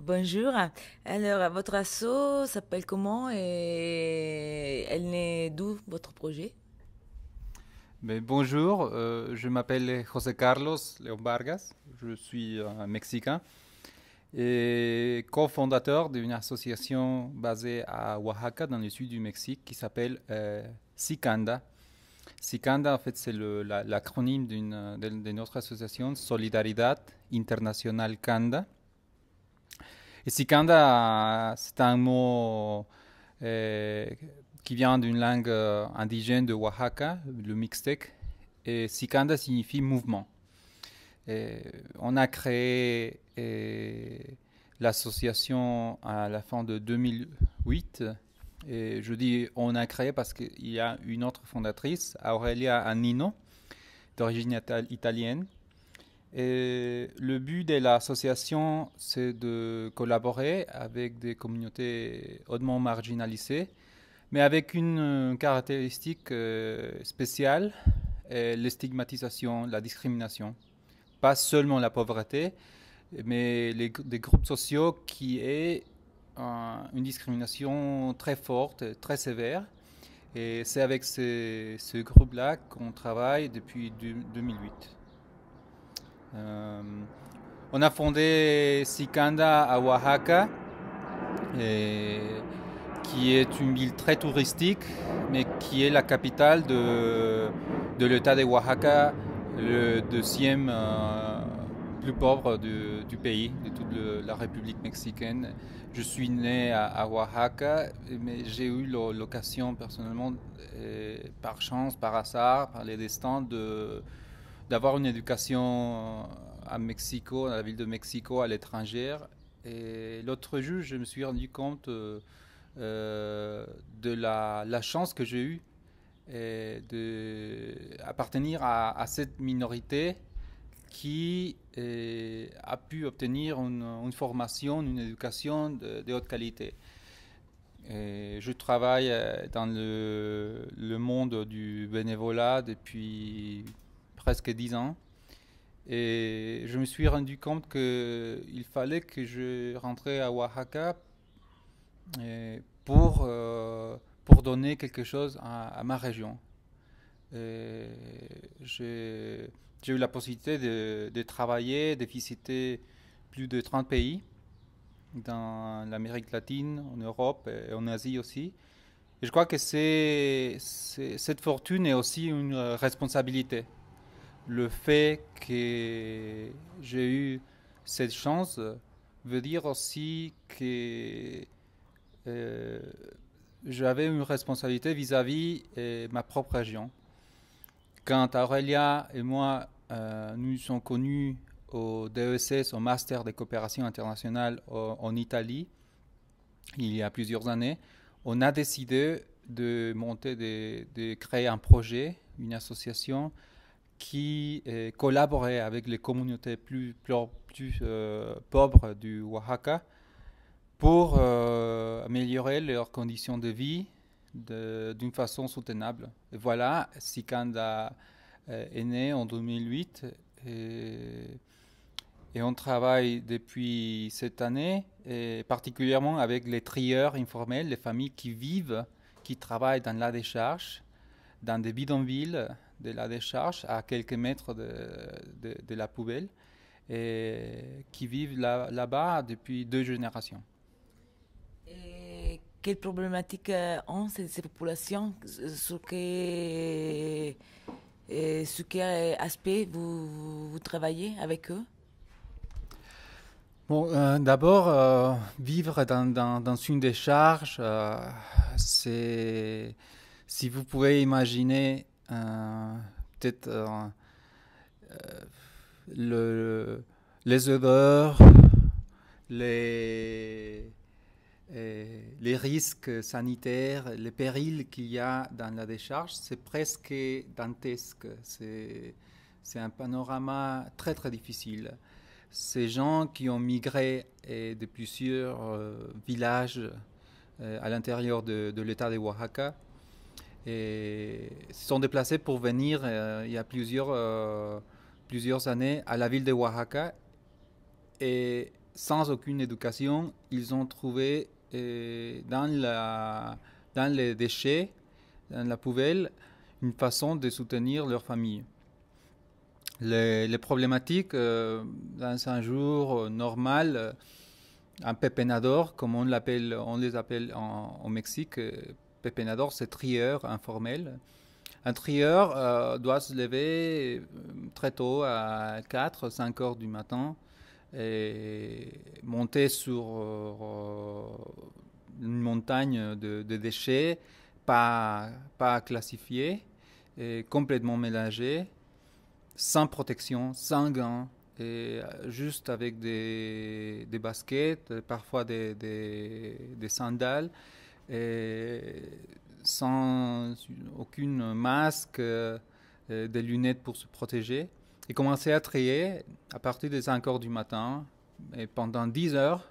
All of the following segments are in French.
Bonjour. Alors, votre asso s'appelle comment et elle naît d'où votre projet? Mais bonjour, je m'appelle José Carlos León Vargas, je suis mexicain et cofondateur d'une association basée à Oaxaca dans le sud du Mexique qui s'appelle SICANDA. SICANDA, en fait, c'est l'acronyme de notre association, Solidaridad Internacional Canda. Et SICANDA, c'est un mot euh, qui vient d'une langue indigène de Oaxaca, le mixtec, et Sikanda signifie mouvement. Et on a créé l'association à la fin de 2008. Et je dis on a créé parce qu'il y a une autre fondatrice, Aurelia Annino, d'origine italienne. Et le but de l'association, c'est de collaborer avec des communautés hautement marginalisées, mais avec une caractéristique spéciale, la stigmatisation, la discrimination. Pas seulement la pauvreté, mais des groupes sociaux qui aient une discrimination très forte, très sévère. Et c'est avec ce groupe-là qu'on travaille depuis 2008. Euh, on a fondé Sicanda à Oaxaca, et qui est une ville très touristique, mais qui est la capitale de l'État de Oaxaca, le deuxième plus pauvre du pays, de toute la République mexicaine. Je suis né à Oaxaca, mais j'ai eu l'occasion personnellement, par chance, par hasard, par les destins, d'avoir une éducation à Mexico, dans la ville de Mexico, à l'étranger. Et l'autre jour, je me suis rendu compte de la chance que j'ai eue d'appartenir à cette minorité qui a pu obtenir une formation, une éducation de haute qualité. Et je travaille dans le monde du bénévolat depuis presque 10 ans. Et je me suis rendu compte qu'il fallait que je rentrais à Oaxaca pour donner quelque chose à ma région. Et j'ai eu la possibilité de travailler, de visiter plus de 30 pays dans l'Amérique latine, en Europe et en Asie aussi. Et je crois que cette fortune est aussi une responsabilité. Le fait que j'ai eu cette chance veut dire aussi que euh, j'avais une responsabilité vis-à-vis de ma propre région. Quand Aurélia et moi nous sommes connus au DESS, au Master de coopération internationale en Italie, il y a plusieurs années, on a décidé de monter, de créer un projet, une association qui collaborait avec les communautés plus pauvres du Oaxaca pour améliorer leurs conditions de vie d'une façon soutenable. Et voilà, Sikanda est né en 2008 et on travaille depuis cette année, et particulièrement avec les trieurs informels, les familles qui vivent, qui travaillent dans la décharge, dans des bidonvilles de la décharge, à quelques mètres de la poubelle, et qui vivent là-bas depuis 2 générations. Et quelles problématiques ont ces populations? Sur quel aspect vous travaillez avec eux? Bon, d'abord, vivre dans une décharge, c'est, si vous pouvez imaginer, peut-être le, les odeurs, les, les risques sanitaires, les périls qu'il y a dans la décharge, c'est presque dantesque. C'est un panorama très très difficile. Ces gens qui ont migré de plusieurs villages à l'intérieur de l'état de Oaxaca et se sont déplacés pour venir il y a plusieurs années à la ville de Oaxaca. Et sans aucune éducation, ils ont trouvé dans les déchets, dans la poubelle, une façon de soutenir leur famille. Les problématiques, dans un jour normal, un pepenador, comme on les appelle au Mexique, pepenador, c'est trieur informel. Un trieur doit se lever très tôt, à 4-5 heures du matin, et monter sur une montagne de déchets pas classifiés, et complètement mélangés, sans protection, sans gants, et juste avec des baskets, parfois des sandales, et sans aucune masque, des lunettes pour se protéger, et commencer à trier à partir des 5 heures du matin, et pendant 10 heures,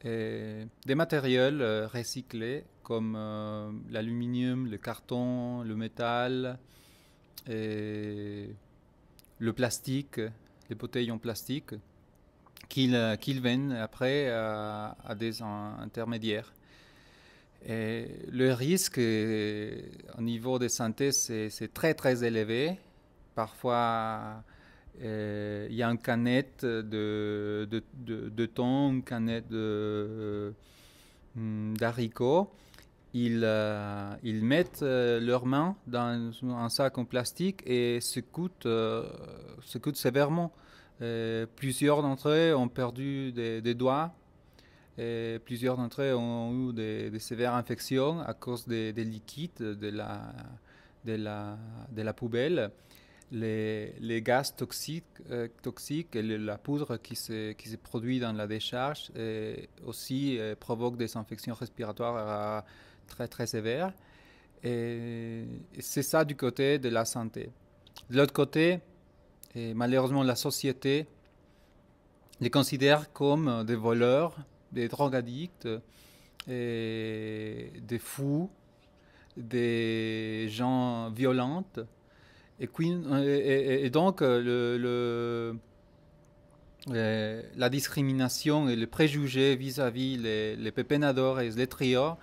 des matériels recyclés comme l'aluminium, le carton, le métal, et le plastique, les bouteilles en plastique, qu'ils vendent après à des intermédiaires. Et le risque au niveau de santé, c'est très très élevé. Parfois, il y a une canette de thon, une canette d'haricots. Ils mettent leurs mains dans un sac en plastique et secouent sévèrement. Plusieurs d'entre eux ont perdu des doigts. Et plusieurs d'entre eux ont eu des sévères infections à cause des liquides de la poubelle. Les gaz toxiques et la poudre qui se produit dans la décharge aussi provoquent des infections respiratoires très très sévères. Et c'est ça du côté de la santé. De l'autre côté, malheureusement, la société les considère comme des voleurs, des drogadicts, des fous, des gens violents. Et donc, la discrimination et le préjugé vis-à-vis les pepenadors et les trieurs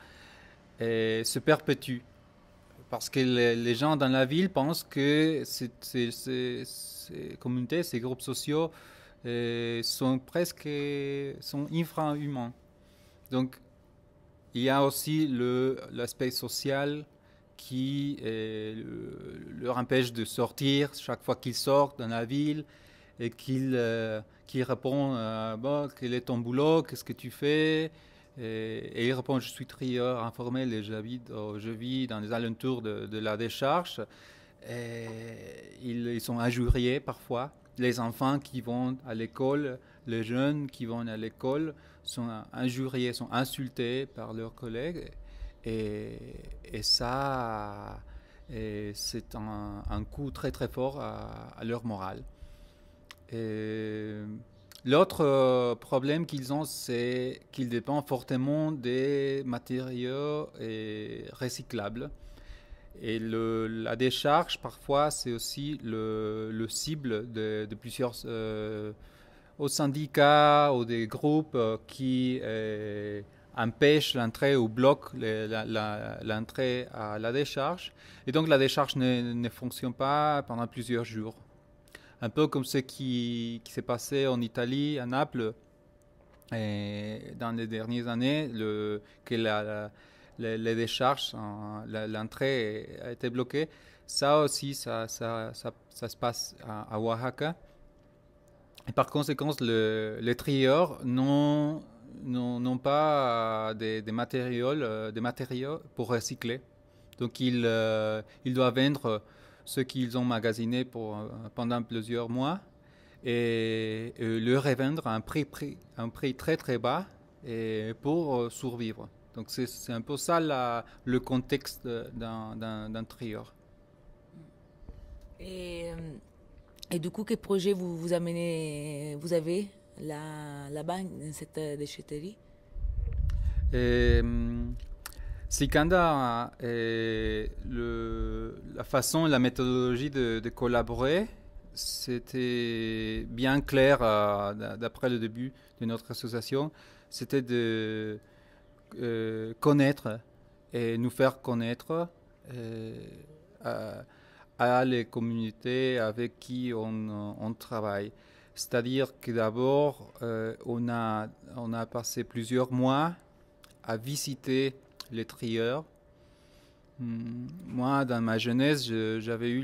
se perpétue. Parce que les gens dans la ville pensent que ces communautés, ces groupes sociaux sont infrahumains. Donc, il y a aussi l'aspect social qui leur empêche de sortir chaque fois qu'ils sortent dans la ville et qu'ils répondent bon, quel est ton boulot, qu'est-ce que tu fais, et ils répondent je suis trieur informel et je vis dans les alentours de la décharge. Et ils sont injuriés parfois. Les enfants qui vont à l'école, les jeunes qui vont à l'école sont injuriés, sont insultés par leurs collègues. Et ça, c'est un coup très très fort à leur morale. L'autre problème qu'ils ont, c'est qu'ils dépendent fortement des matériaux recyclables. Et la décharge, parfois, c'est aussi le cible de plusieurs syndicats ou des groupes qui empêchent l'entrée ou bloquent l'entrée à la décharge. Et donc la décharge ne fonctionne pas pendant plusieurs jours. Un peu comme ce qui s'est passé en Italie, à Naples, dans les dernières années, que les décharges, l'entrée a été bloquée. Ça aussi, ça se passe à Oaxaca. Et par conséquent, les trieurs n'ont pas des matériaux pour recycler. Donc, ils doivent vendre ce qu'ils ont magasiné pendant plusieurs mois et le revendre à un prix très très bas pour survivre. Donc c'est un peu ça le contexte d'un trieur. Et du coup, quel projet vous avez là-bas, dans cette déchetterie? Sikanda, la façon, la méthodologie de collaborer, c'était bien clair d'après le début de notre association, c'était de connaître et nous faire connaître à, à les communautés avec qui on travaille. C'est-à-dire que d'abord, on a passé plusieurs mois à visiter les trieurs. Moi, dans ma jeunesse, j'avais eu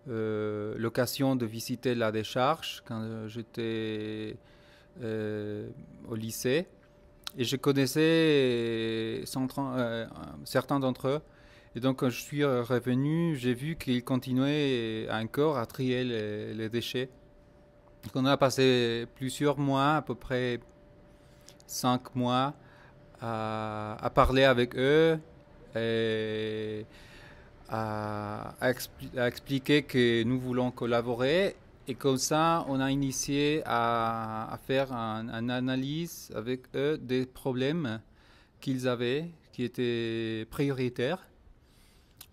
l'occasion de visiter la décharge quand j'étais au lycée. Et je connaissais certains d'entre eux. Et donc, quand je suis revenu, j'ai vu qu'ils continuaient encore à trier les déchets. Donc, on a passé plusieurs mois, à peu près 5 mois, à parler avec eux et à expliquer que nous voulons collaborer. Et comme ça, on a initié à faire une analyse avec eux des problèmes qu'ils avaient, qui étaient prioritaires.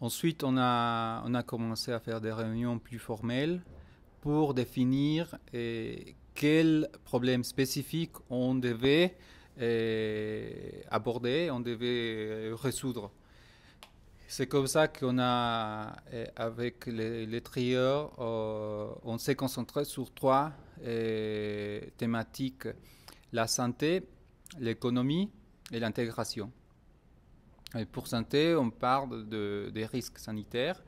Ensuite, on a commencé à faire des réunions plus formelles pour définir quels problèmes spécifiques on devait aborder, on devait résoudre. C'est comme ça qu'on a, avec les trieurs, on s'est concentré sur 3 thématiques: la santé, l'économie et l'intégration. Et pour santé, on parle des risques sanitaires.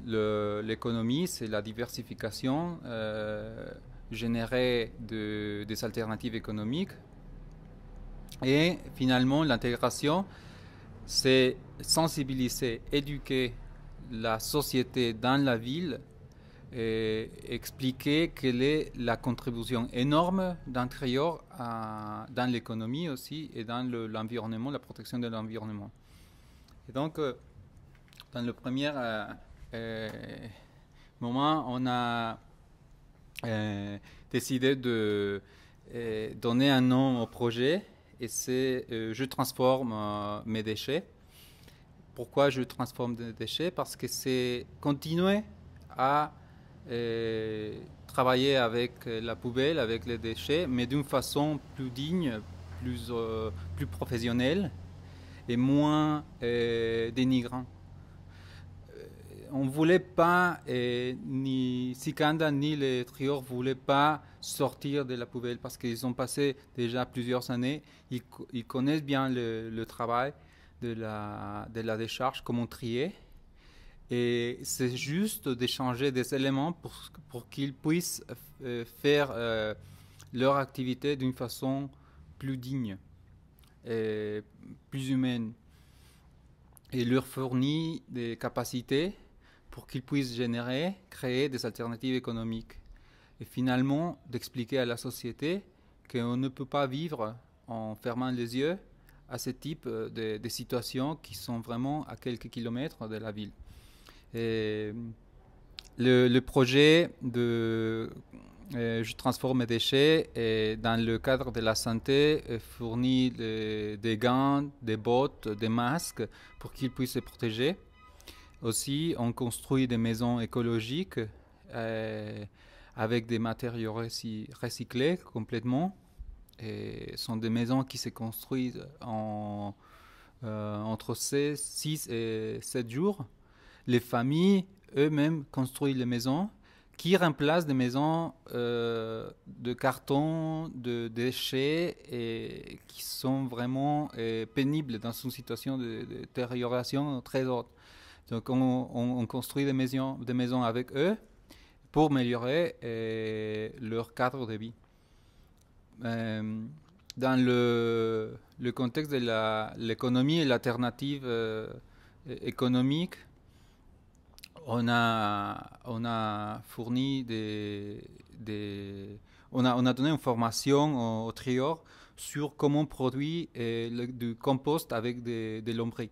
L'économie, c'est la diversification générée des alternatives économiques. Et finalement, l'intégration, c'est sensibiliser, éduquer la société dans la ville et expliquer quelle est la contribution énorme d'un trieur dans l'économie aussi et dans l'environnement, la protection de l'environnement. Et donc, dans le premier moment, on a décidé de donner un nom au projet, et c'est je transforme mes déchets. Pourquoi je transforme des déchets? Parce que c'est continuer à travailler avec la poubelle, avec les déchets, mais d'une façon plus digne, plus professionnelle et moins dénigrant. On ne voulait pas, ni Sikanda ni les trieurs ne voulaient pas sortir de la poubelle parce qu'ils ont passé déjà plusieurs années. Ils connaissent bien le travail de la décharge, comment trier. Et c'est juste d'échanger des éléments pour qu'ils puissent faire leur activité d'une façon plus digne et plus humaine. Et leur fournir des capacités pour qu'ils puissent créer des alternatives économiques. Et finalement, d'expliquer à la société qu'on ne peut pas vivre en fermant les yeux à ce type de situations qui sont vraiment à quelques kilomètres de la ville. Et le projet de je transforme mes déchets et dans le cadre de la santé fournit des gants, des bottes, des masques pour qu'ils puissent se protéger. Aussi, on construit des maisons écologiques avec des matériaux recyclés complètement. Et ce sont des maisons qui se construisent entre 6 et 7 jours. Les familles eux-mêmes construisent les maisons qui remplacent des maisons de carton, de déchets et qui sont vraiment pénibles dans une situation de détérioration très haute. Donc on construit des maisons avec eux pour améliorer leur cadre de vie. Dans le contexte de l'économie et l'alternative économique, on a fourni on a donné une formation aux trieurs sur comment produire du compost avec des lombrics.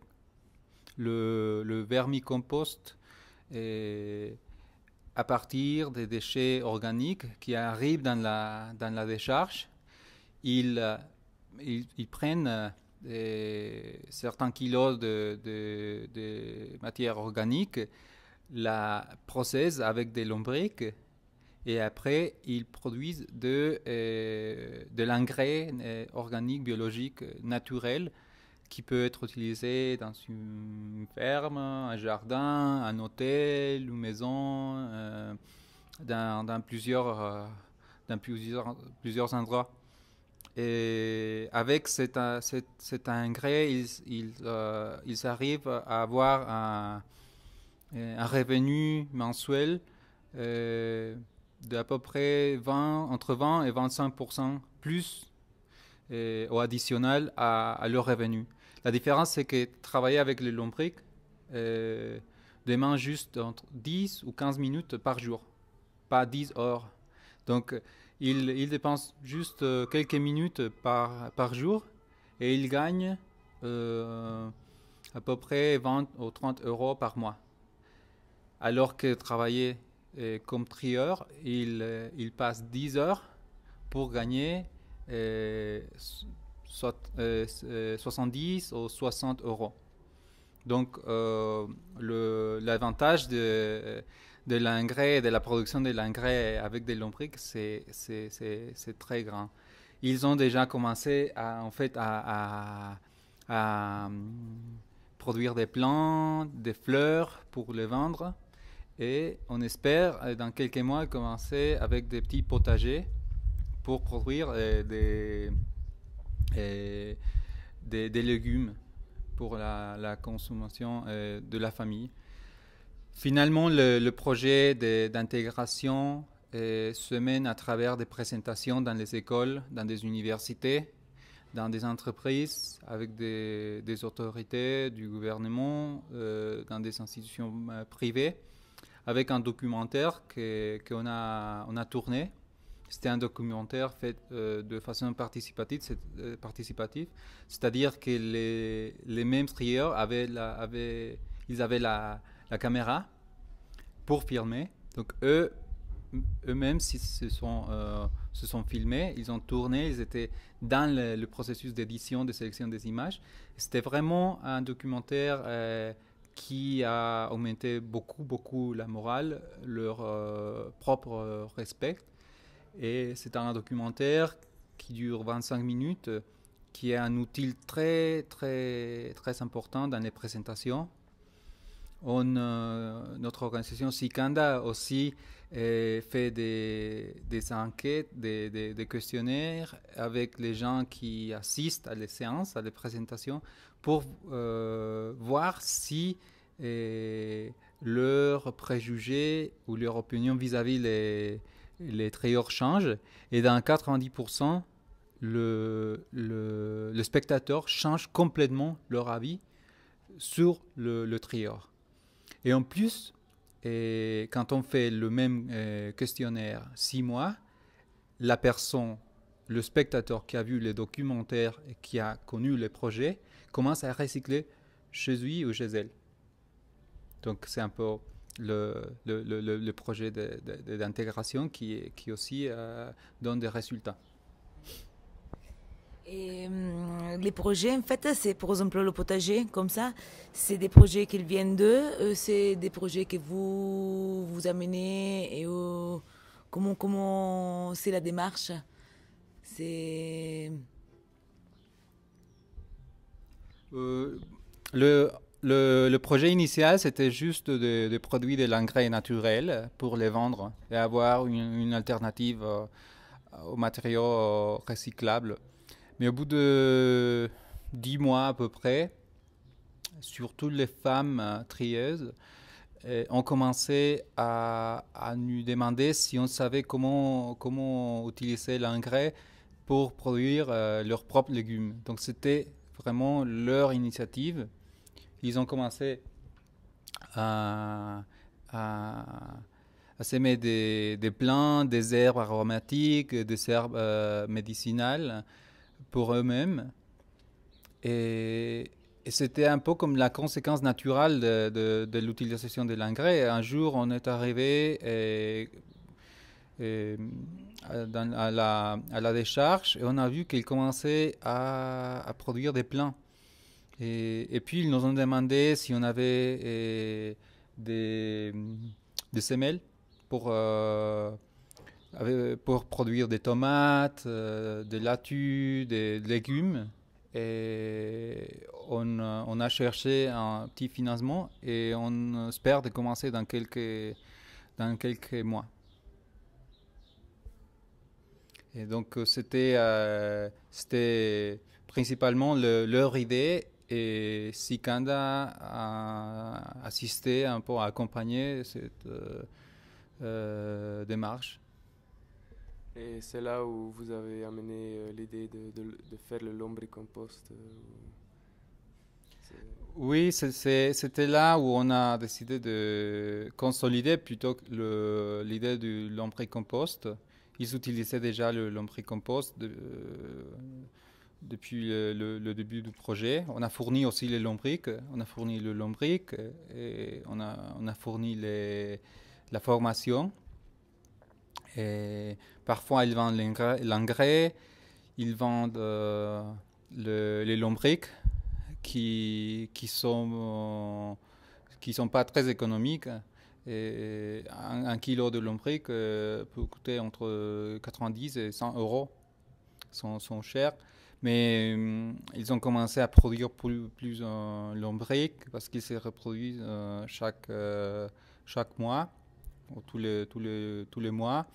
Le vermicompost à partir des déchets organiques qui arrivent dans la décharge. Ils prennent certains kilos de matière organique, la processent avec des lombrics et après ils produisent de l'engrais organique, biologique, naturel qui peut être utilisé dans une ferme, un jardin, un hôtel, une maison, dans plusieurs endroits. Et avec cet engrais, ils arrivent à avoir un revenu mensuel d'à peu près entre 20 et 25% plus au additionnel à leur revenu. La différence, c'est que travailler avec les lombrics demande juste entre 10 ou 15 minutes par jour, pas 10 heures. Donc, ils dépensent juste quelques minutes par jour et ils gagnent à peu près 20 ou 30 euros par mois. Alors que travailler comme trieur, ils passent 10 heures pour gagner 70 ou 60 euros. Donc, l'avantage de l'engrais, de la production de l'engrais avec des lombrics, c'est très grand. Ils ont déjà commencé à produire des plantes, des fleurs pour les vendre. Et on espère, dans quelques mois, commencer avec des petits potagers pour produire des légumes pour la consommation de la famille. Finalement, le projet d'intégration se mène à travers des présentations dans les écoles, dans des universités, dans des entreprises, avec des autorités du gouvernement, dans des institutions privées, avec un documentaire qu'on a tourné. C'était un documentaire fait de façon participative, c'est-à-dire que les mêmes trieurs ils avaient la caméra pour filmer. Donc eux-mêmes se sont filmés, ils ont tourné, ils étaient dans le processus d'édition, de sélection des images. C'était vraiment un documentaire qui a augmenté beaucoup la morale, leur propre respect. Et c'est un documentaire qui dure 25 minutes, qui est un outil très important dans les présentations. Notre organisation Sikanda aussi fait des enquêtes, des questionnaires avec les gens qui assistent à les séances, à les présentations, pour voir si leurs préjugés ou leur opinion vis-à-vis les trieurs changent. Et dans 90%, le spectateur change complètement leur avis sur le trieur. Et en plus, quand on fait le même questionnaire 6 mois, la personne, le spectateur qui a vu les documentaires et qui a connu les projets, commence à recycler chez lui ou chez elle. Donc c'est un peu le projet d'intégration qui aussi donne des résultats. Et les projets, en fait, c'est par exemple le potager, comme ça, c'est des projets qui viennent d'eux, c'est des projets que vous amenez, et comment c'est la démarche? C'est... Le projet initial, c'était juste de produire de l'engrais naturel pour les vendre et avoir une alternative aux matériaux recyclables. Mais au bout de 10 mois à peu près, surtout les femmes trieuses ont commencé à nous demander si on savait comment utiliser l'engrais pour produire leurs propres légumes. Donc c'était vraiment leur initiative. Ils ont commencé à s'aimer des plantes, des herbes aromatiques, des herbes médicinales pour eux-mêmes. Et c'était un peu comme la conséquence naturelle de l'utilisation de l'engrais. Un jour, on est arrivé à la décharge et on a vu qu'ils commençaient à produire des plants. Et puis, ils nous ont demandé si on avait des, des semelles pour, pour produire des tomates, des laitues, des légumes. Et on a cherché un petit financement et on espère de commencer dans quelques mois. Et donc c'était principalement leur idée et Sikanda a assisté un peu à accompagner cette démarche. Et c'est là où vous avez amené l'idée de faire le lombricompost. Oui, c'était là où on a décidé de consolider plutôt que l'idée du lombricompost. Ils utilisaient déjà le lombricompost depuis le début du projet. On a fourni aussi les lombrics, on a fourni le lombric et on a fourni la formation. Et parfois, ils vendent l'engrais, ils vendent les lombrics qui sont pas très économiques. Et un kilo de lombric peut coûter entre 90 et 100 euros. Sont chers. Mais ils ont commencé à produire plus lombric parce qu'ils se reproduisent chaque mois, ou tous les mois.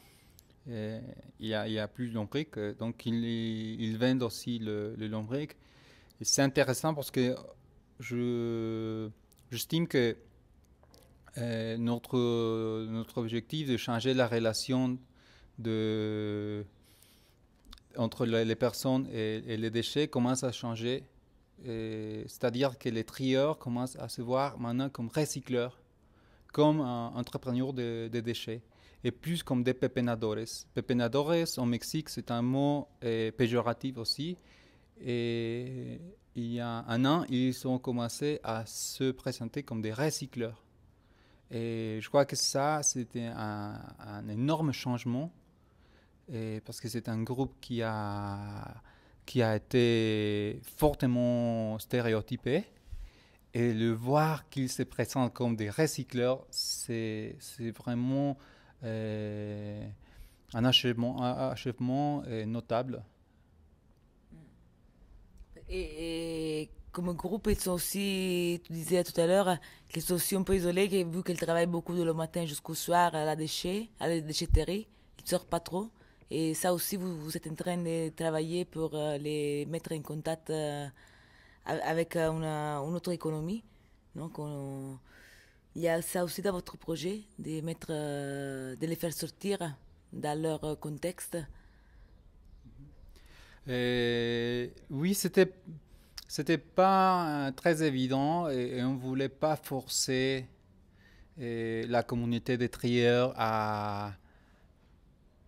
Et il y a plus de lombric, donc ils vendent aussi le lombric. Et c'est intéressant parce que j'estime que notre objectif de changer la relation entre les personnes et les déchets commence à changer. C'est-à-dire que les trieurs commencent à se voir maintenant comme recycleurs, comme un entrepreneur de déchets, et plus comme des pepenadores. Pepenadores, au Mexique, c'est un mot péjoratif aussi. Et il y a un an, ils ont commencé à se présenter comme des recycleurs. Et je crois que ça, c'était un énorme changement, parce que c'est un groupe qui a été fortement stéréotypé. Et le voir qu'ils se présentent comme des recycleurs, c'est vraiment un achèvement notable. Et comme groupe, ils sont aussi, tu disais tout à l'heure, qu'ils sont aussi un peu isolés, vu qu'ils travaillent beaucoup de le matin jusqu'au soir à la déchetterie, ils ne sortent pas trop. Et ça aussi, vous êtes en train de travailler pour les mettre en contact avec une autre économie. Donc, il y a ça aussi dans votre projet, de les faire sortir dans leur contexte. Oui, c'était pas très évident et on voulait pas forcer la communauté des trieurs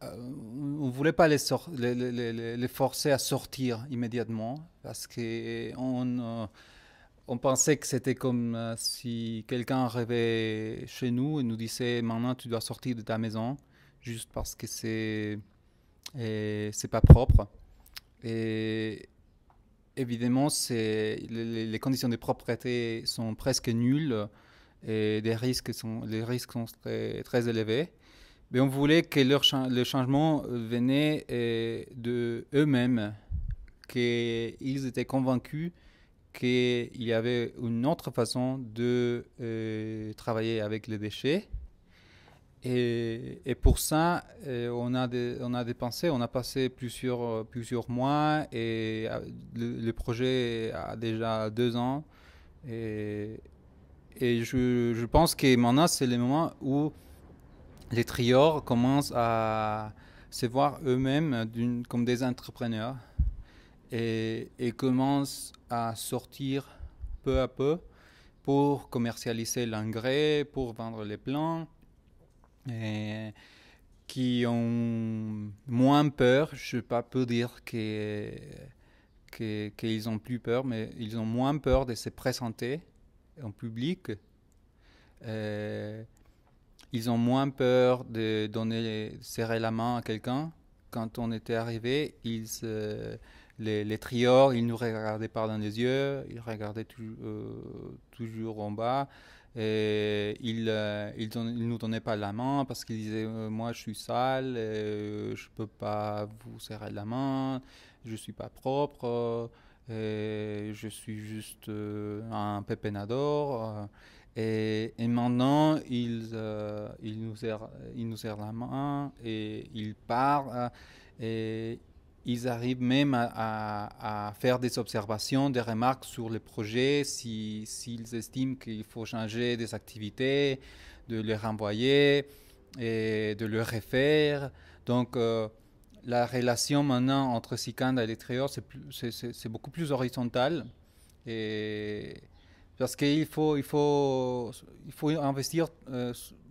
on voulait pas les forcer à sortir immédiatement parce que on pensait que c'était comme si quelqu'un arrivait chez nous et nous disait maintenant tu dois sortir de ta maison juste parce que c'est pas propre. Et évidemment, les conditions de propreté sont presque nulles et les risques sont très, très élevés. Mais on voulait que le changement venait de eux-mêmes, qu'ils étaient convaincus qu'il y avait une autre façon de travailler avec les déchets. Et pour ça, on a dépensé, on a passé plusieurs mois et le projet a déjà 2 ans. Et je pense que maintenant, c'est le moment où les trieurs commencent à se voir eux-mêmes comme des entrepreneurs et commencent à sortir peu à peu pour commercialiser l'engrais, pour vendre les plants. Et qui ont moins peur, je ne peux pas dire qu'ils ont plus peur, mais ils ont moins peur de se présenter en public. Ils ont moins peur de serrer la main à quelqu'un. Quand on était arrivé, les trieurs, ils ne nous regardaient pas dans les yeux, ils regardaient toujours en bas. Et il nous donnait pas la main parce qu'il disait moi je suis sale, je peux pas vous serrer la main, je suis pas propre, je suis juste un pépénador. Et maintenant il nous serre la main et il parle et ils arrivent même à faire des observations, des remarques sur les projets, s'ils estiment qu'il faut changer des activités, de les renvoyer et de les refaire. Donc, la relation maintenant entre Sikanda et les Trior, c'est beaucoup plus horizontal. Et parce il faut investir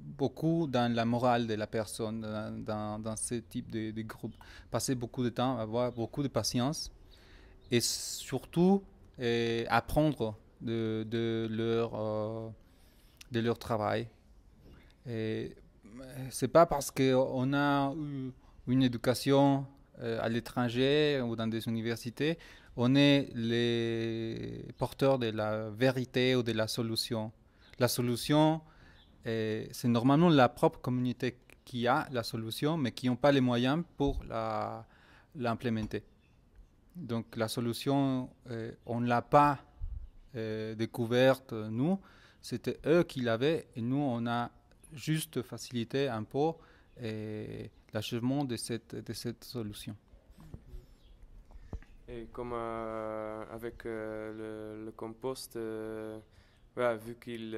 beaucoup dans la morale de la personne, dans ce type de groupe. Passer beaucoup de temps, avoir beaucoup de patience et surtout apprendre de leur travail. Et c'est pas parce qu'on a eu une éducation à l'étranger ou dans des universités, on est les porteurs de la vérité ou de la solution. La solution, c'est normalement la propre communauté qui a la solution, mais qui n'ont pas les moyens pour l'implémenter. Donc la solution, on ne l'a pas découverte, nous, c'était eux qui l'avaient, et nous, on a juste facilité un peu l'achèvement de cette solution. Et comme avec le compost, voilà, vu qu'il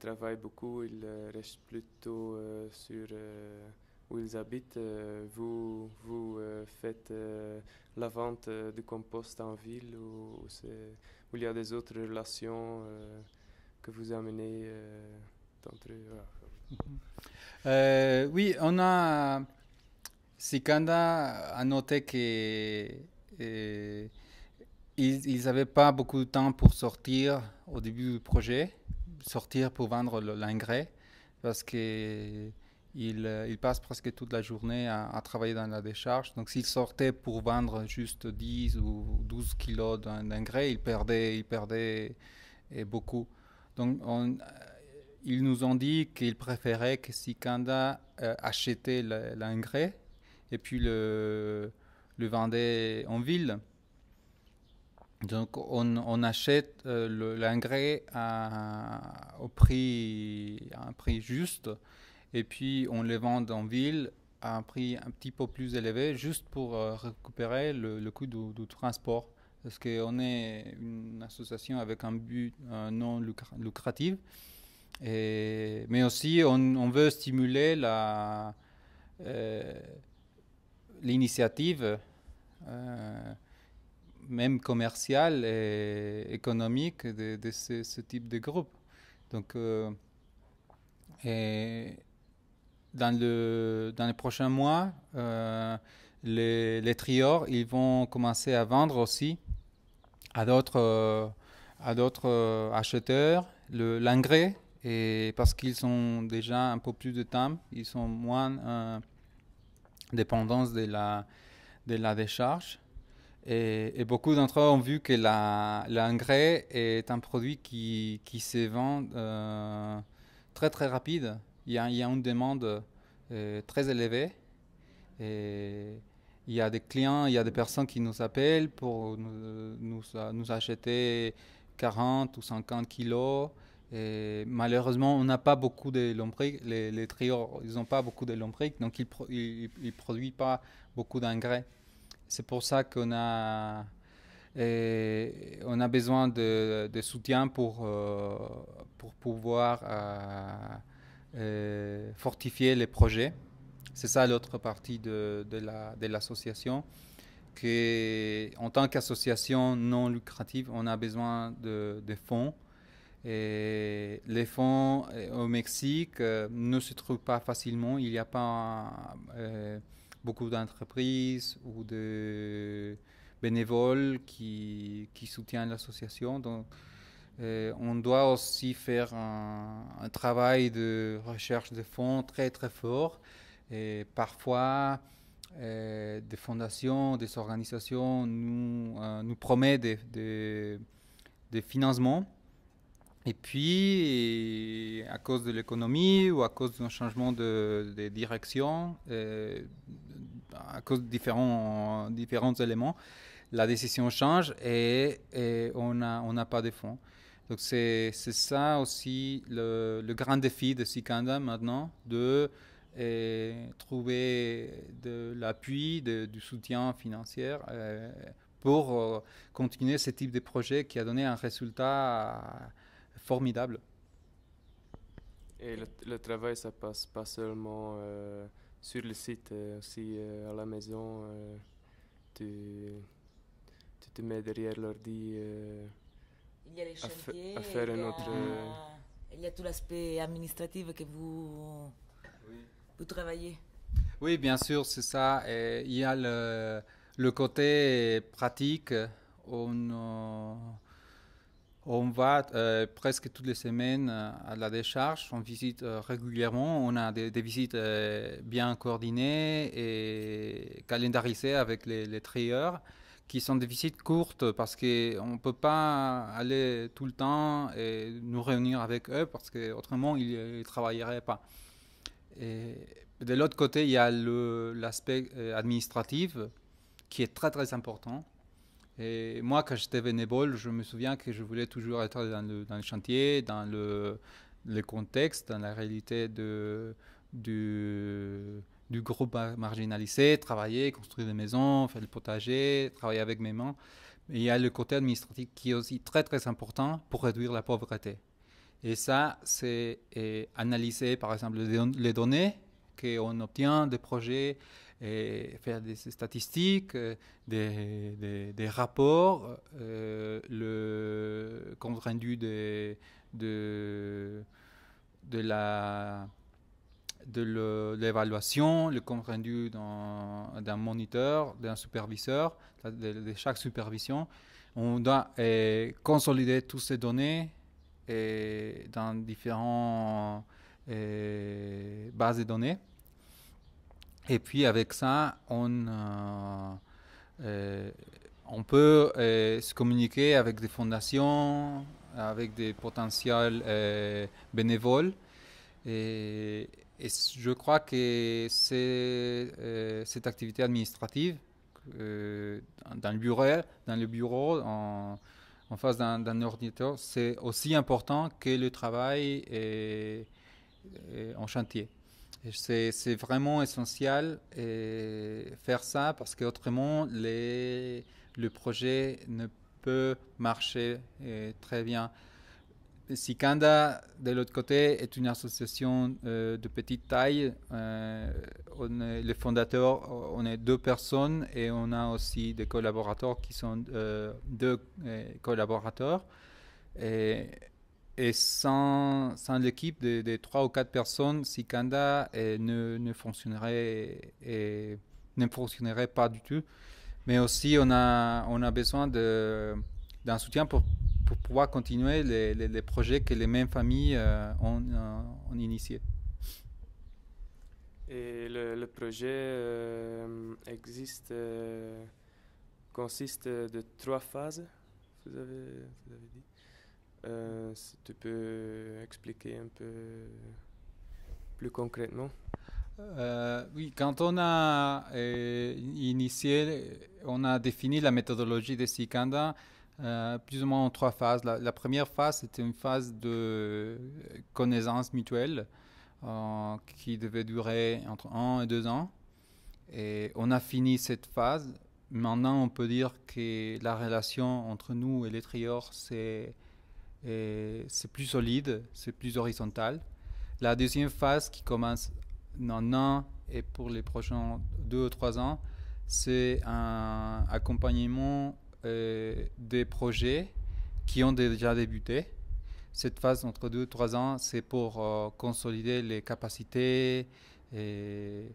travaille beaucoup, il reste plutôt sur où ils habitent. Vous faites la vente du compost en ville ou il y a des autres relations que vous amenez d'entre eux? Voilà. Oui, on a... Sikanda a noté que ils n'avaient pas beaucoup de temps pour sortir au début du projet, sortir pour vendre l'engrais, parce qu'ils passent presque toute la journée à travailler dans la décharge. Donc s'ils sortaient pour vendre juste 10 ou 12 kilos d'engrais, ils perdaient beaucoup. Donc ils nous ont dit qu'ils préféraient que Sikanda achetait l'engrais et puis le vendait en ville. Donc on achète l'engrais à un prix juste et puis on le vend en ville à un prix un petit peu plus élevé juste pour récupérer le coût du transport. Parce qu'on est une association avec un but non lucratif. Mais aussi on veut stimuler l'initiative même commercial et économique de ce type de groupe. Donc, dans les prochains mois, les triors, ils vont commencer à vendre aussi à d'autres acheteurs l'engrais, et parce qu'ils ont déjà un peu plus de temps, ils sont moins dépendants de la décharge. Et beaucoup d'entre eux ont vu que l'engrais est un produit qui se vend très très rapide. Il y a une demande très élevée. Et il y a des clients, il y a des personnes qui nous appellent pour nous acheter 40 ou 50 kilos. Et malheureusement, on n'a pas beaucoup de lombriques. Les trios, ils n'ont pas beaucoup de lombriques, donc ils ne produisent pas beaucoup d'engrais. C'est pour ça qu'on a besoin de soutien pour pouvoir fortifier les projets. C'est ça l'autre partie de l'association. En tant qu'association non lucrative, on a besoin de fonds. Et les fonds au Mexique ne se trouvent pas facilement. Il n'y a pas beaucoup d'entreprises ou de bénévoles qui soutiennent l'association. Donc, on doit aussi faire un travail de recherche de fonds très très fort. Et parfois, des fondations, des organisations nous promettent des financements, Et puis, à cause de l'économie ou à cause d'un changement de direction, à cause de différents éléments, la décision change et on n'a pas de fonds. Donc c'est ça aussi le grand défi de Sikanda maintenant, de trouver de l'appui, du soutien financier pour continuer ce type de projet qui a donné un résultat formidable. Et le travail, ça passe pas seulement sur le site, aussi à la maison. Tu te mets derrière l'ordi Il y a les chantiers, à faire un autre. Il y a tout l'aspect administratif que vous travaillez. Oui, bien sûr, c'est ça. Et il y a le côté pratique. On va presque toutes les semaines à la décharge, on visite régulièrement, on a des visites bien coordonnées et calendarisées avec les trieurs, qui sont des visites courtes parce qu'on ne peut pas aller tout le temps et nous réunir avec eux parce qu'autrement ils ne travailleraient pas. Et de l'autre côté, il y a l'aspect administratif qui est très très important. Et moi, quand j'étais bénévole, je me souviens que je voulais toujours être dans le chantier, dans le contexte, dans la réalité du groupe marginalisé, travailler, construire des maisons, faire le potager, travailler avec mes mains. Et il y a le côté administratif qui est aussi très très important pour réduire la pauvreté. Et ça, c'est analyser par exemple les données qu'on obtient des projets, et faire des statistiques, des rapports, le compte rendu de l'évaluation, le compte rendu d'un moniteur, d'un superviseur, de chaque supervision. On doit consolider toutes ces données dans différentes bases de données. Et puis avec ça, on peut se communiquer avec des fondations, avec des potentiels bénévoles. Et je crois que cette activité administrative dans le bureau en face d'un ordinateur, c'est aussi important que le travail en chantier. C'est vraiment essentiel faire ça parce qu'autrement, le projet ne peut marcher très bien. Sikanda, de l'autre côté, est une association de petite taille. Les fondateurs, on est 2 personnes et on a aussi des collaborateurs qui sont 2 collaborateurs. Et sans l'équipe de 3 ou 4 personnes, Sikanda ne fonctionnerait pas du tout. Mais aussi, on a besoin d'un soutien pour pouvoir continuer les projets que les mêmes familles ont initiés. Et le projet consiste de 3 phases, vous avez dit. Si tu peux expliquer un peu plus concrètement. Oui, quand on a initié, on a défini la méthodologie de Sikanda plus ou moins en 3 phases. La première phase, c'était une phase de connaissance mutuelle qui devait durer entre 1 et 2 ans. Et on a fini cette phase. Maintenant, on peut dire que la relation entre nous et les trieurs, c'est plus solide, c'est plus horizontal. La deuxième phase qui commence maintenant et pour les prochains 2 ou 3 ans, c'est un accompagnement des projets qui ont déjà débuté. Cette phase entre 2 et 3 ans, c'est pour consolider les capacités et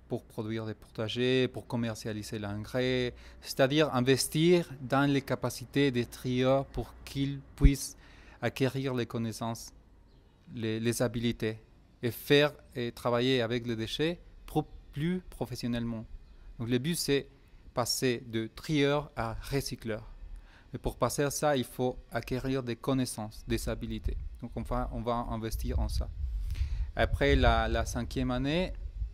pour produire des potagers, pour commercialiser l'engrais, c'est-à-dire investir dans les capacités des trieurs pour qu'ils puissent acquérir les connaissances, les habiletés et faire et travailler avec les déchets plus professionnellement. Donc le but, c'est passer de trieur à recycleur. Et pour passer à ça, il faut acquérir des connaissances, des habilités. Donc on va investir en ça. Après la 5e année,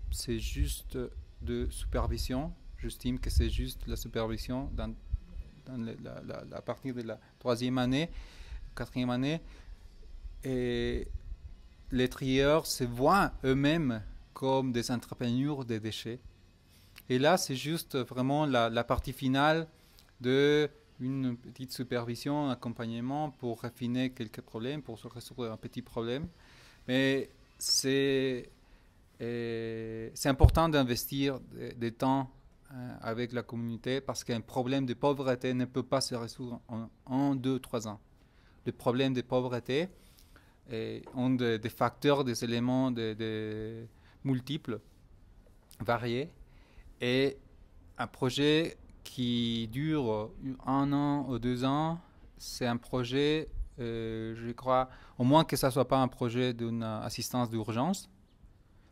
c'est juste de supervision. J'estime que c'est juste la supervision à partir de la 3e année, 4e année. Et les trieurs se voient eux-mêmes comme des entrepreneurs des déchets. Et là, c'est juste vraiment la partie finale de une petite supervision, un accompagnement pour raffiner quelques problèmes, pour se résoudre un petit problème. Mais c'est important d'investir des temps avec la communauté parce qu'un problème de pauvreté ne peut pas se résoudre en 2-3 ans. Le problème de pauvreté ont des facteurs, des éléments multiples, variés. Et un projet qui dure 1 an ou 2 ans, c'est un projet, je crois, au moins que ça ne soit pas un projet d'une assistance d'urgence,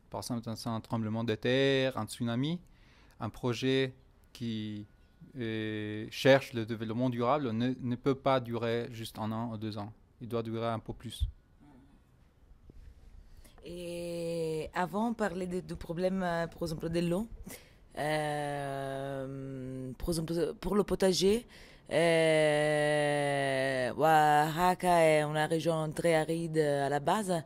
par exemple un tremblement de terre, un tsunami, un projet qui cherche le développement durable ne peut pas durer juste 1 an ou 2 ans. Il doit durer un peu plus. Et avant, on parlait du problème, par exemple, de l'eau. Par exemple, pour le potager, Oaxaca est une région très aride à la base.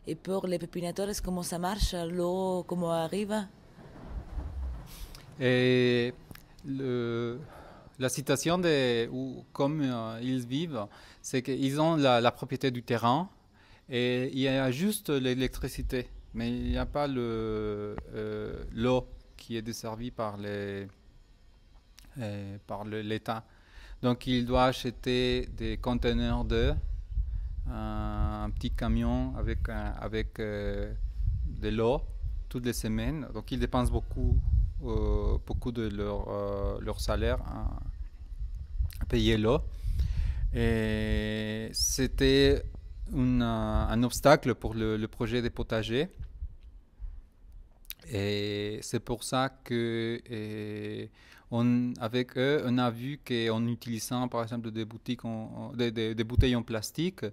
Et pour les pépinateurs, comment ça marche? L'eau, comment arrive? Et la situation comme ils vivent, c'est qu'ils ont la propriété du terrain et il y a juste l'électricité, mais il n'y a pas l'eau qui est desservie par l'État. Donc il doit acheter des conteneurs d'eau, un petit camion avec de l'eau toutes les semaines. Donc ils dépensent beaucoup de leur salaire à payer l'eau. Et c'était un obstacle pour le projet des potagers. Et c'est pour ça que avec eux, on a vu qu'en utilisant par exemple des bouteilles en plastique,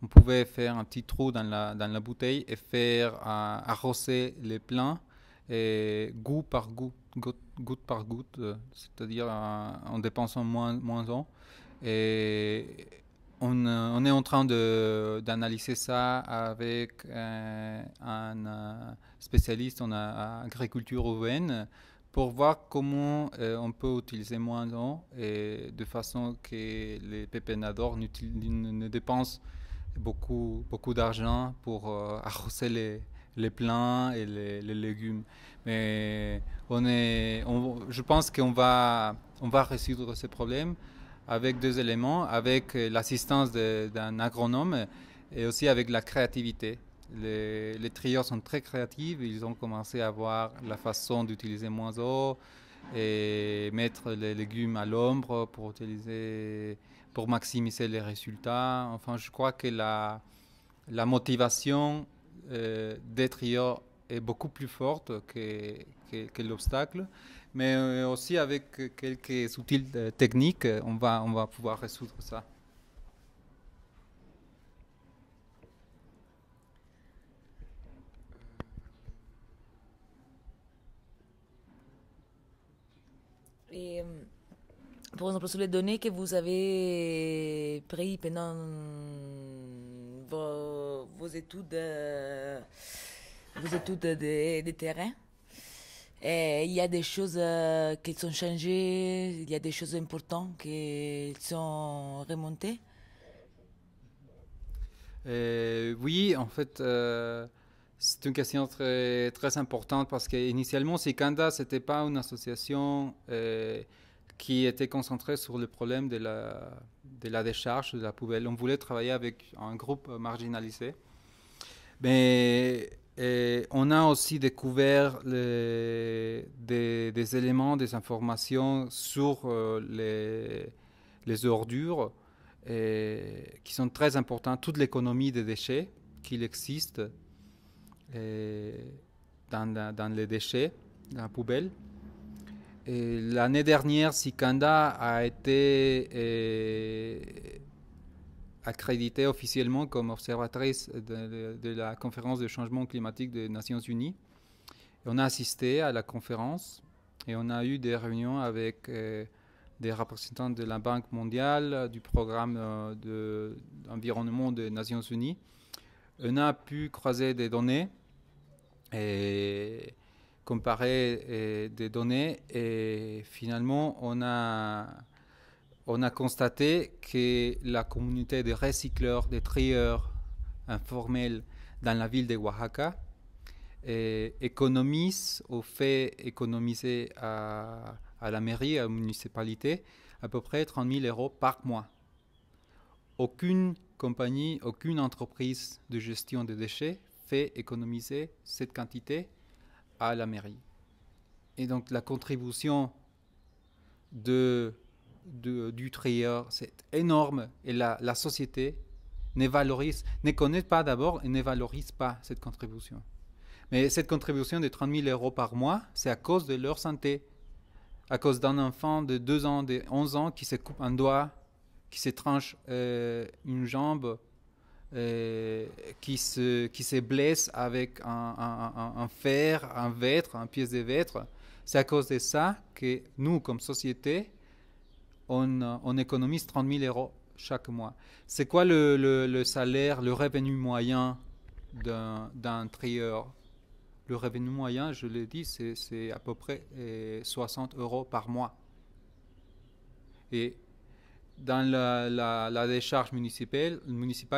on pouvait faire un petit trou dans la bouteille et faire arroser les plants et goutte par goutte, c'est-à-dire en dépensant moins d'eau. Et on est en train d'analyser ça avec un spécialiste en agriculture urbaine pour voir comment on peut utiliser moins d'eau et de façon que les pépinateurs ne dépensent beaucoup d'argent pour arroser les plants et les légumes. Mais je pense qu'on va résoudre ce problème avec 2 éléments, avec l'assistance d'un agronome et aussi avec la créativité. Les trieurs sont très créatifs, ils ont commencé à voir la façon d'utiliser moins d'eau et mettre les légumes à l'ombre pour maximiser les résultats. Enfin, je crois que la motivation des trieurs est beaucoup plus forte que l'obstacle. Mais aussi avec quelques outils techniques, on va pouvoir résoudre ça. Et par exemple, sur les données que vous avez prises pendant vos études de terrain, et il y a des choses qui sont changées, il y a des choses importantes qui sont remontées. Oui, en fait, c'est une question très, très importante parce qu'initialement, Sikanda, ce n'était pas une association qui était concentrée sur le problème de la décharge, de la poubelle. On voulait travailler avec un groupe marginalisé. Mais on a aussi découvert des éléments, des informations sur les ordures qui sont très importantes. Toute l'économie des déchets qu'il existe dans les déchets, dans la poubelle. L'année dernière, Sikanda a été accréditée officiellement comme observatrice de la conférence de changement climatique des Nations Unies. Et on a assisté à la conférence et on a eu des réunions avec des représentants de la Banque mondiale, du programme d'environnement des Nations Unies. On a pu croiser des données et comparer des données et finalement on a constaté que la communauté de recycleurs, de trieurs informels dans la ville de Oaxaca économise ou fait économiser à la mairie, à la municipalité, à peu près 30 000 euros par mois. Aucune compagnie, aucune entreprise de gestion des déchets fait économiser cette quantité à la mairie. Et donc la contribution du trieur, c'est énorme. Et la société ne connaît pas d'abord et ne valorise pas cette contribution. Mais cette contribution de 30 000 euros par mois, c'est à cause de leur santé. À cause d'un enfant de 2 ans, de 11 ans qui se coupe un doigt, qui se tranche une jambe, qui se blesse avec un fer, un vêtre, un pièce de vêtre. C'est à cause de ça que nous, comme société, on économise 30 000 euros chaque mois. C'est quoi le salaire, le revenu moyen d'un trieur? Le revenu moyen, je l'ai dit, c'est à peu près 60 euros par mois. Et dans la décharge municipale,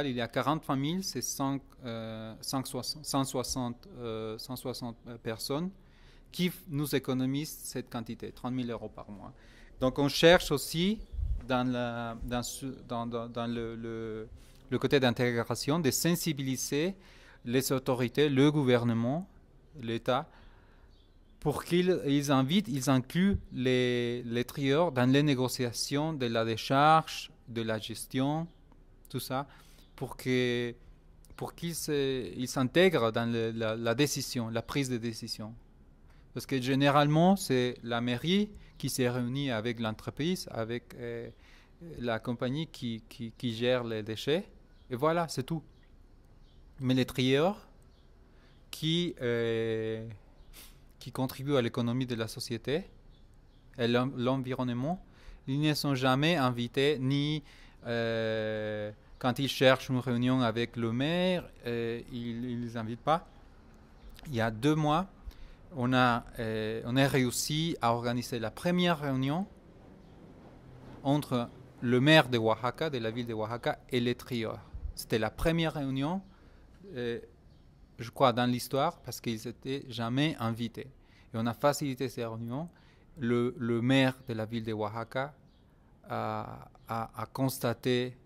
il y a 43 000, c'est 160 personnes qui nous économisent cette quantité, 30 000 euros par mois. Donc on cherche aussi dans le côté d'intégration de sensibiliser les autorités, le gouvernement, l'État, pour qu'ils incluent les trieurs dans les négociations de la décharge, de la gestion, tout ça, pour qu'ils s'intègrent dans la décision, la prise de décision. Parce que généralement, c'est la mairie qui s'est réunie avec l'entreprise, avec la compagnie qui gère les déchets, et voilà, c'est tout. Mais les trieurs qui contribuent à l'économie de la société et l'environnement, ils ne sont jamais invités, ni quand ils cherchent une réunion avec le maire, ils ne les invitent pas. Il y a 2 mois, on a réussi à organiser la première réunion entre le maire de Oaxaca, de la ville de Oaxaca, et les trieurs. C'était la première réunion, je crois, dans l'histoire, parce qu'ils n'étaient jamais invités. Et on a facilité ces réunions. Le maire de la ville de Oaxaca a constaté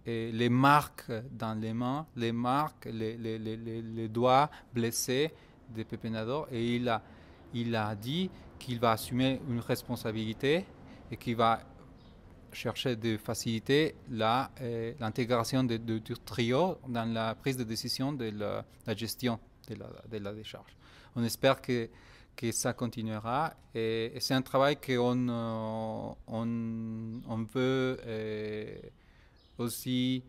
les marques dans les mains, les marques, les doigts blessés des pépénadors, et il a dit qu'il va assumer une responsabilité et qu'il va chercher de faciliter l'intégration du trio dans la prise de décision de la gestion de la décharge. On espère que ça continuera et c'est un travail qu'on veut aussi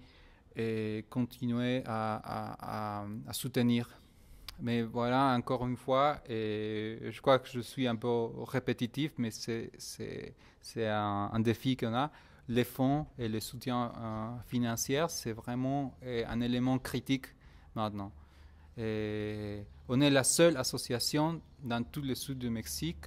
continuer à soutenir. Mais voilà, encore une fois, et je crois que je suis un peu répétitif, mais c'est un défi qu'on a. Les fonds et le soutien financier, c'est vraiment un élément critique maintenant. Et on est la seule association dans tout le sud du Mexique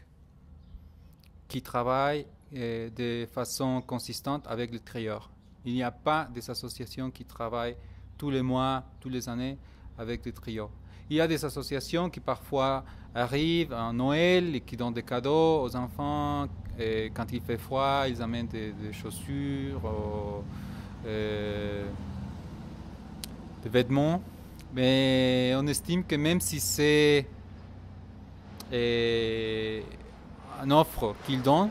qui travaille de façon consistante avec les trieurs. Il n'y a pas des associations qui travaillent tous les mois, toutes les années avec les trieurs. Il y a des associations qui parfois arrivent à Noël et qui donnent des cadeaux aux enfants. Et quand il fait froid, ils amènent des chaussures, des vêtements. Mais on estime que même si c'est une offre qu'ils donnent,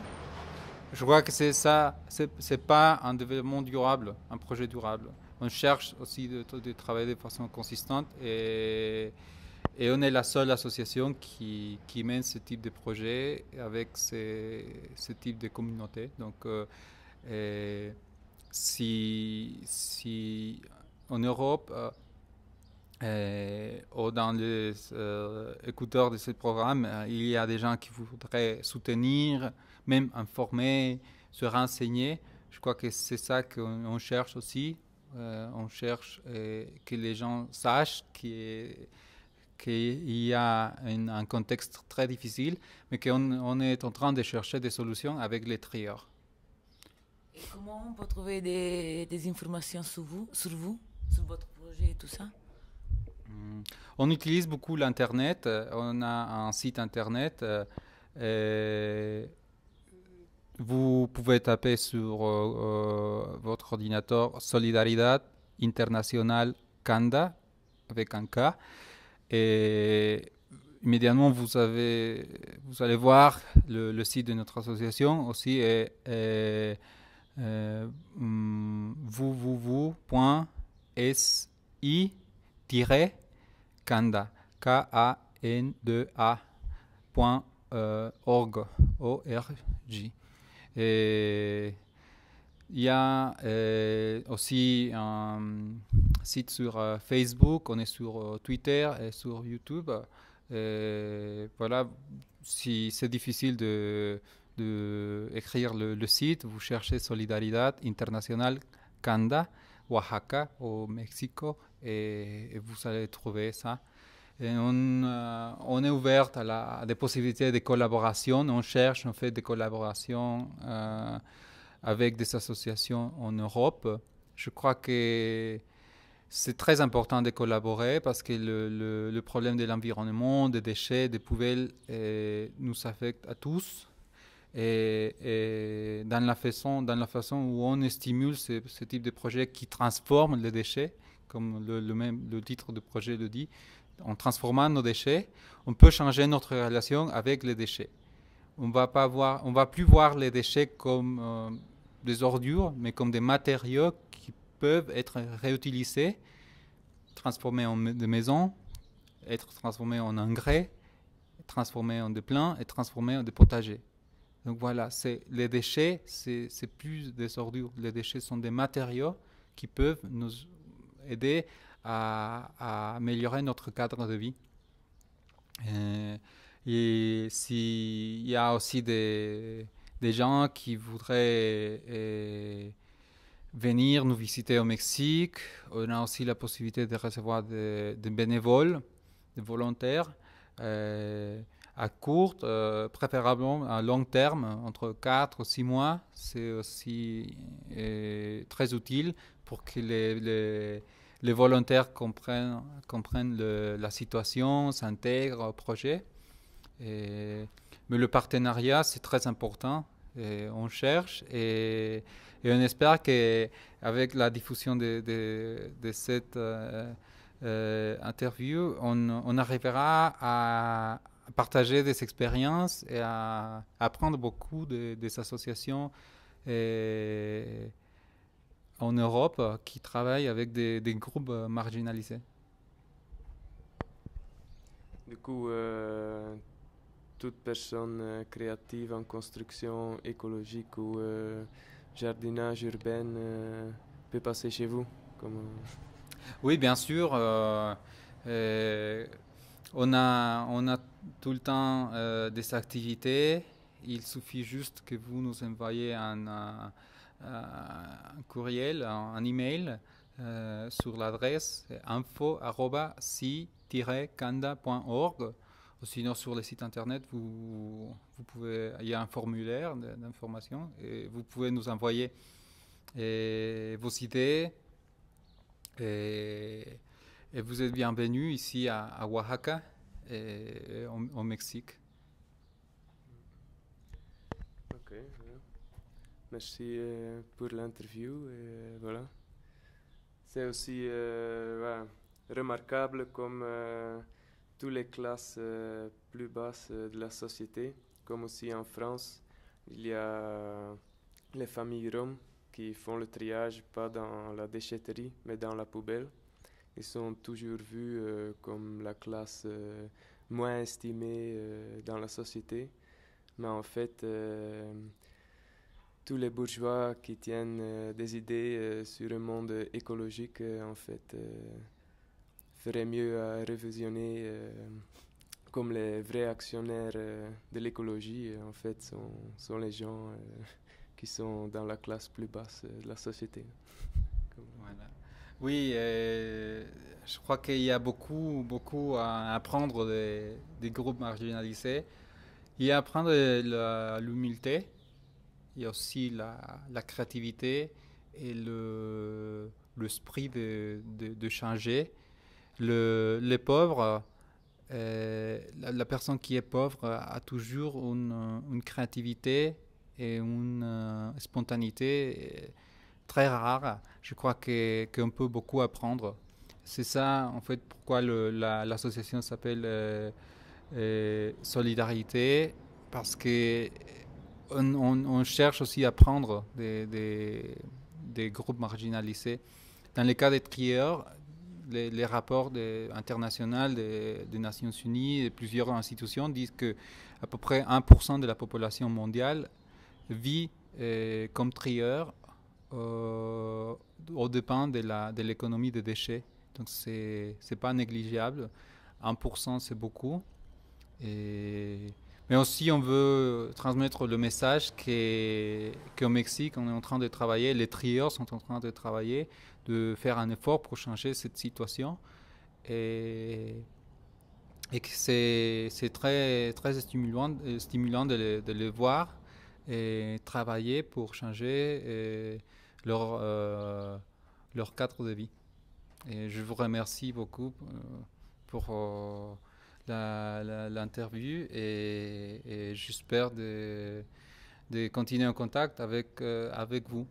je crois que c'est pas un développement durable, un projet durable. On cherche aussi de travailler de façon consistante et Et on est la seule association qui mène ce type de projet avec ce type de communauté. Donc, si en Europe ou dans les écouteurs de ce programme, il y a des gens qui voudraient soutenir, même informer, se renseigner, je crois que c'est ça qu'on cherche aussi. On cherche que les gens sachent qu'il y a un contexte très difficile, mais qu'on est en train de chercher des solutions avec les trieurs. Et comment on peut trouver des informations sur vous, sur votre projet et tout ça? On utilise beaucoup l'Internet. On a un site Internet. Vous pouvez taper sur votre ordinateur Solidaridad Internacional Kanda avec un K. Et immédiatement, vous allez voir le site de notre association aussi est www.si-kanda kanda.org. Et il y a aussi un site sur Facebook, on est sur Twitter et sur YouTube. Et voilà, si c'est difficile de écrire le site, vous cherchez Solidaridad Internacional Kanda, Oaxaca au Mexique, et vous allez trouver ça. Et on est ouvert à des possibilités de collaboration. On fait des collaborations avec des associations en Europe. Je crois que c'est très important de collaborer parce que le problème de l'environnement, des déchets, des poubelles nous affecte à tous. Et dans la façon où on stimule ce type de projet qui transforme les déchets, comme le titre du projet le dit, en transformant nos déchets, on peut changer notre relation avec les déchets. On va plus voir les déchets comme des ordures, mais comme des matériaux qui peuvent être réutilisés, transformés en des maisons, être transformés en engrais, transformés en des plants et transformés en des potagers. Donc voilà, les déchets, c'est plus des ordures. Les déchets sont des matériaux qui peuvent nous aider à améliorer notre cadre de vie. Et s'il y a aussi des gens qui voudraient venir nous visiter au Mexique, on a aussi la possibilité de recevoir des bénévoles, des volontaires, à court, préférablement à long terme, entre 4 ou 6 mois. C'est aussi très utile pour que les volontaires comprennent la situation, s'intègrent au projet. Mais le partenariat, c'est très important. Et on cherche et on espère qu'avec la diffusion de cette interview, on arrivera à partager des expériences et à apprendre beaucoup des associations en Europe qui travaillent avec des groupes marginalisés. Du coup, toute personne créative en construction écologique ou jardinage urbain peut passer chez vous Oui, bien sûr. On a tout le temps des activités. Il suffit juste que vous nous envoyez un courriel, un email sur l'adresse info@si-kanda.org. Sinon, sur le site internet, vous pouvez, il y a un formulaire d'information et vous pouvez nous envoyer vos idées. Et vous êtes bienvenus ici à Oaxaca et au Mexique. Ok, voilà. Merci pour l'interview. Et voilà. C'est aussi remarquable comme toutes les classes plus basses de la société, comme aussi en France, il y a les familles roms qui font le triage pas dans la déchetterie mais dans la poubelle. ils sont toujours vus comme la classe moins estimée dans la société. Mais en fait, tous les bourgeois qui tiennent des idées sur un monde écologique, en fait, feraient mieux à révisionner comme les vrais actionnaires de l'écologie, en fait, sont les gens qui sont dans la classe plus basse de la société. Voilà. Oui, je crois qu'il y a beaucoup à apprendre des groupes marginalisés. Il y a à apprendre l'humilité, il y a aussi la créativité et l'esprit de changer. Les pauvres, la personne qui est pauvre a toujours une créativité et une spontanéité très rare. Je crois qu'on peut beaucoup apprendre. C'est ça, en fait, pourquoi l'association s'appelle Solidarité, parce que on cherche aussi à apprendre des groupes marginalisés. Dans le cas des trieurs, les rapports internationaux des Nations Unies et plusieurs institutions disent que à peu près 1% de la population mondiale vit comme trieur au dépend de l'économie des déchets. Donc c'est pas négligeable. 1% c'est beaucoup. Mais aussi on veut transmettre le message qu'au Mexique on est en train de travailler, les trieurs sont en train de travailler, de faire un effort pour changer cette situation. Et que c'est très stimulant de les voir et travailler pour changer leur cadre de vie. Et je vous remercie beaucoup pour l'interview et j'espère de continuer en contact avec vous.